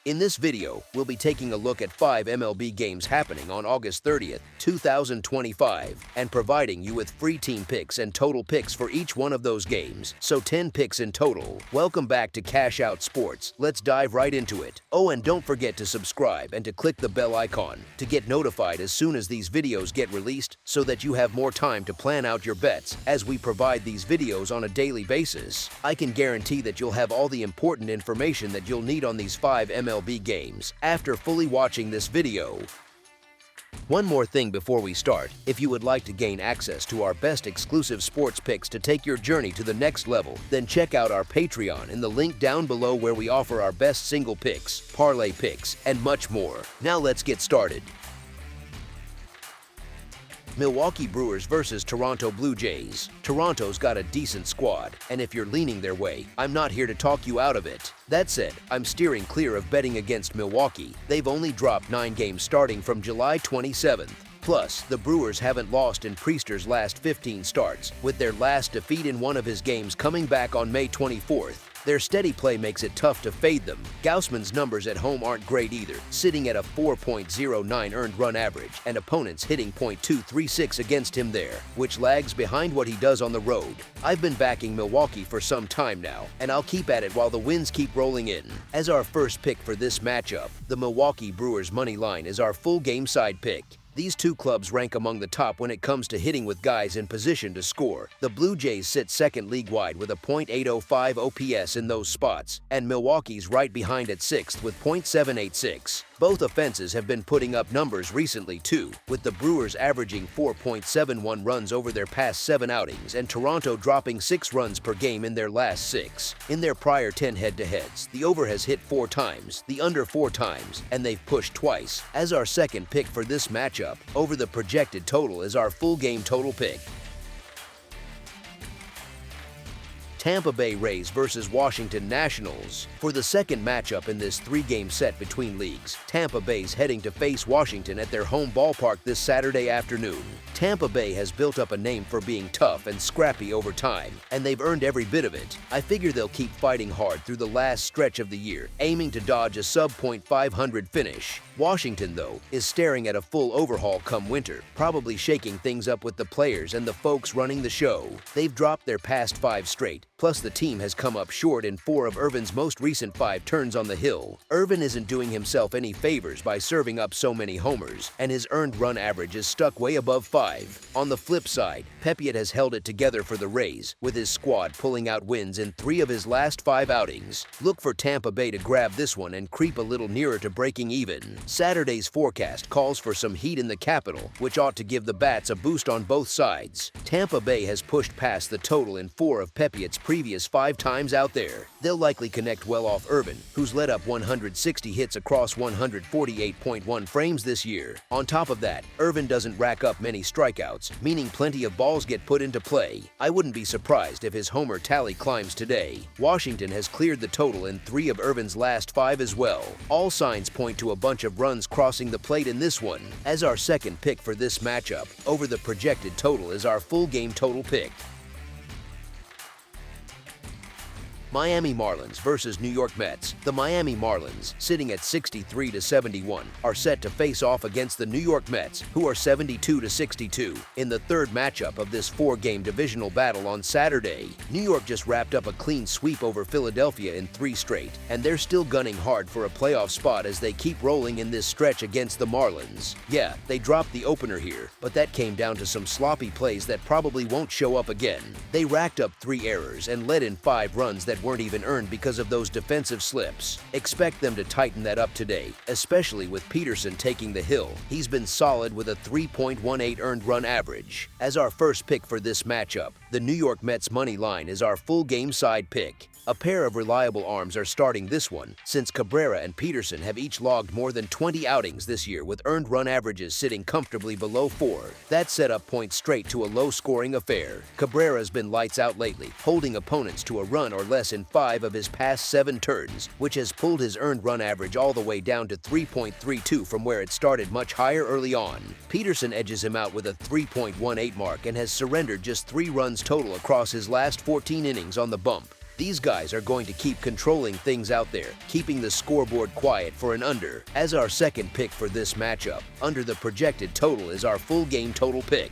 In this video, we'll be taking a look at 5 MLB games happening on August 30th, 2025, and providing you with free team picks and total picks for each one of those games, so 10 picks in total. Welcome back to Cash Out Sports. Let's dive right into it. Oh, and don't forget to subscribe and to click the bell icon to get notified as soon as these videos get released so that you have more time to plan out your bets as we provide these videos on a daily basis. I can guarantee that you'll have all the important information that you'll need on these 5 MLB games after fully watching this video. One more thing before we start, if you would like to gain access to our best exclusive sports picks to take your journey to the next level, then check out our Patreon in the link down below where we offer our best single picks, parlay picks, and much more. Now let's get started. Milwaukee Brewers versus Toronto Blue Jays. Toronto's got a decent squad, and if you're leaning their way, I'm not here to talk you out of it. That said, I'm steering clear of betting against Milwaukee. They've only dropped 9 games starting from July 27th. Plus, the Brewers haven't lost in Priester's last 15 starts, with their last defeat in one of his games coming back on May 24th. Their steady play makes it tough to fade them. Gausman's numbers at home aren't great either, sitting at a 4.09 earned run average, and opponents hitting .236 against him there, which lags behind what he does on the road. I've been backing Milwaukee for some time now, and I'll keep at it while the wins keep rolling in. As our first pick for this matchup, the Milwaukee Brewers money line is our full game side pick. These two clubs rank among the top when it comes to hitting with guys in position to score. The Blue Jays sit second league-wide with a .805 OPS in those spots, and Milwaukee's right behind at sixth with .786. Both offenses have been putting up numbers recently too, with the Brewers averaging 4.71 runs over their past 7 outings and Toronto dropping 6 runs per game in their last 6. In their prior 10 head-to-heads, the over has hit 4 times, the under 4 times, and they've pushed twice. As our second pick for this matchup, over the projected total is our full game total pick. Tampa Bay Rays versus Washington Nationals. For the second matchup in this 3-game set between leagues, Tampa Bay's heading to face Washington at their home ballpark this Saturday afternoon. Tampa Bay has built up a name for being tough and scrappy over time, and they've earned every bit of it. I figure they'll keep fighting hard through the last stretch of the year, aiming to dodge a sub-.500 finish. Washington, though, is staring at a full overhaul come winter, probably shaking things up with the players and the folks running the show. They've dropped their past 5 straight, plus the team has come up short in 4 of Irvin's most recent 5 turns on the hill. Irvin isn't doing himself any favors by serving up so many homers, and his earned run average is stuck way above 5. On the flip side, Pepiot has held it together for the Rays, with his squad pulling out wins in 3 of his last 5 outings. Look for Tampa Bay to grab this one and creep a little nearer to breaking even. Saturday's forecast calls for some heat in the capital, which ought to give the bats a boost on both sides. Tampa Bay has pushed past the total in 4 of Pepiot's previous 5 times out there. They'll likely connect well off Irvin, who's led up 160 hits across 148.1 frames this year. On top of that, Irvin doesn't rack up many strikeouts, meaning plenty of balls get put into play. I wouldn't be surprised if his homer tally climbs today. Washington has cleared the total in 3 of Irvin's last 5 as well. All signs point to a bunch of runs crossing the plate in this one. As our second pick for this matchup, over the projected total is our full game total pick. Miami Marlins versus New York Mets. The Miami Marlins, sitting at 63-71, are set to face off against the New York Mets, who are 72-62, in the third matchup of this 4-game divisional battle on Saturday. New York just wrapped up a clean sweep over Philadelphia in 3 straight, and they're still gunning hard for a playoff spot as they keep rolling in this stretch against the Marlins. Yeah, they dropped the opener here, but that came down to some sloppy plays that probably won't show up again. They racked up 3 errors and let in 5 runs that weren't even earned because of those defensive slips. Expect them to tighten that up today, especially with Peterson taking the hill. He's been solid with a 3.18 earned run average. As our first pick for this matchup, the New York Mets money line is our full game side pick. A pair of reliable arms are starting this one, since Cabrera and Peterson have each logged more than 20 outings this year with earned run averages sitting comfortably below 4. That setup points straight to a low-scoring affair. Cabrera's been lights out lately, holding opponents to a run or less in 5 of his past 7 turns, which has pulled his earned run average all the way down to 3.32 from where it started much higher early on. Peterson edges him out with a 3.18 mark and has surrendered just 3 runs total across his last 14 innings on the bump. These guys are going to keep controlling things out there, keeping the scoreboard quiet for an under. As our second pick for this matchup, under the projected total is our full game total pick.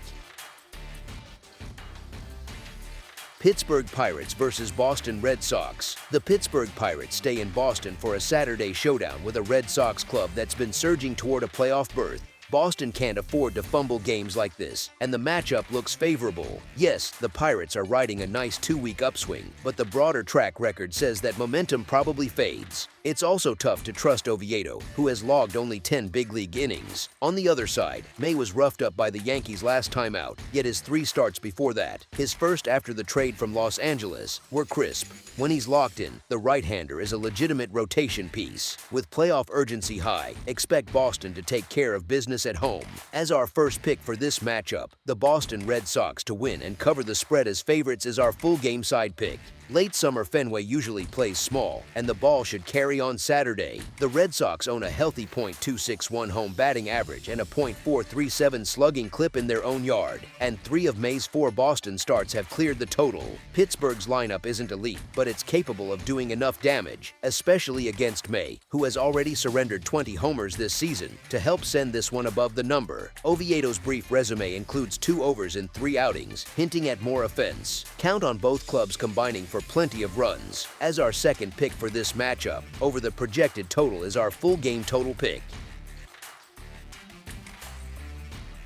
Pittsburgh Pirates versus Boston Red Sox. The Pittsburgh Pirates stay in Boston for a Saturday showdown with a Red Sox club that's been surging toward a playoff berth. Boston can't afford to fumble games like this, and the matchup looks favorable. Yes, the Pirates are riding a nice 2-week upswing, but the broader track record says that momentum probably fades. It's also tough to trust Oviedo, who has logged only 10 big league innings. On the other side, May was roughed up by the Yankees last time out, yet his 3 starts before that, his first after the trade from Los Angeles, were crisp. When he's locked in, the right-hander is a legitimate rotation piece. With playoff urgency high, expect Boston to take care of business at home. As our first pick for this matchup, the Boston Red Sox to win and cover the spread as favorites is our full game side pick. Late summer Fenway usually plays small, and the ball should carry on Saturday. The Red Sox own a healthy .261 home batting average and a .437 slugging clip in their own yard, and 3 of May's 4 Boston starts have cleared the total. Pittsburgh's lineup isn't elite, but it's capable of doing enough damage, especially against May, who has already surrendered 20 homers this season, to help send this one above the number. Oviedo's brief resume includes 2 overs in 3 outings, hinting at more offense. Count on both clubs combining for plenty of runs. As our second pick for this matchup, over the projected total is our full game total pick.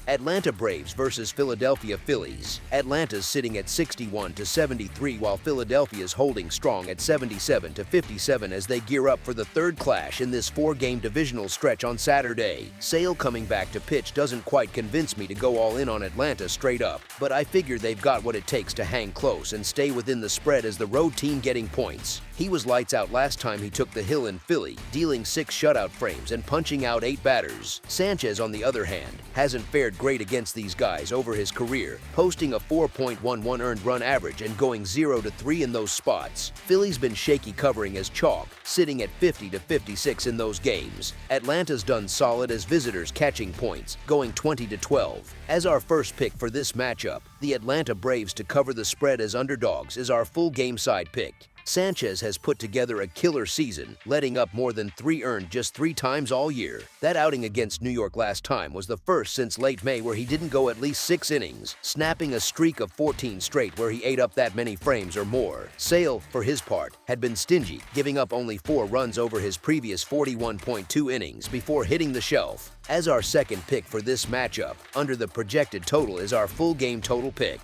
Atlanta Braves versus Philadelphia Phillies. Atlanta's sitting at 61-73 while Philadelphia's holding strong at 77-57 as they gear up for the third clash in this 4-game divisional stretch on Saturday. Sale coming back to pitch doesn't quite convince me to go all in on Atlanta straight up, but I figure they've got what it takes to hang close and stay within the spread as the road team getting points. He was lights out last time he took the hill in Philly, dealing 6 shutout frames and punching out 8 batters. Sanchez, on the other hand, hasn't fared great against these guys over his career, posting a 4.11 earned run average and going 0-3 in those spots. Philly's been shaky covering as chalk, sitting at 50-56 in those games. Atlanta's done solid as visitors catching points, going 20-12. As our first pick for this matchup, the Atlanta Braves to cover the spread as underdogs is our full game side pick. Sanchez has put together a killer season, letting up more than 3 earned just 3 times all year. That outing against New York last time was the first since late May where he didn't go at least 6 innings, snapping a streak of 14 straight where he ate up that many frames or more. Sale, for his part, had been stingy, giving up only 4 runs over his previous 41.2 innings before hitting the shelf. As our second pick for this matchup, under the projected total is our full game total pick.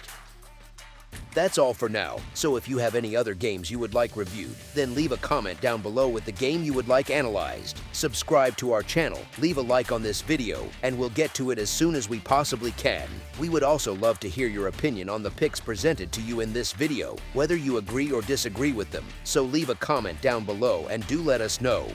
That's all for now, so if you have any other games you would like reviewed, then leave a comment down below with the game you would like analyzed. Subscribe to our channel, leave a like on this video, and we'll get to it as soon as we possibly can. We would also love to hear your opinion on the picks presented to you in this video, whether you agree or disagree with them, so leave a comment down below and do let us know.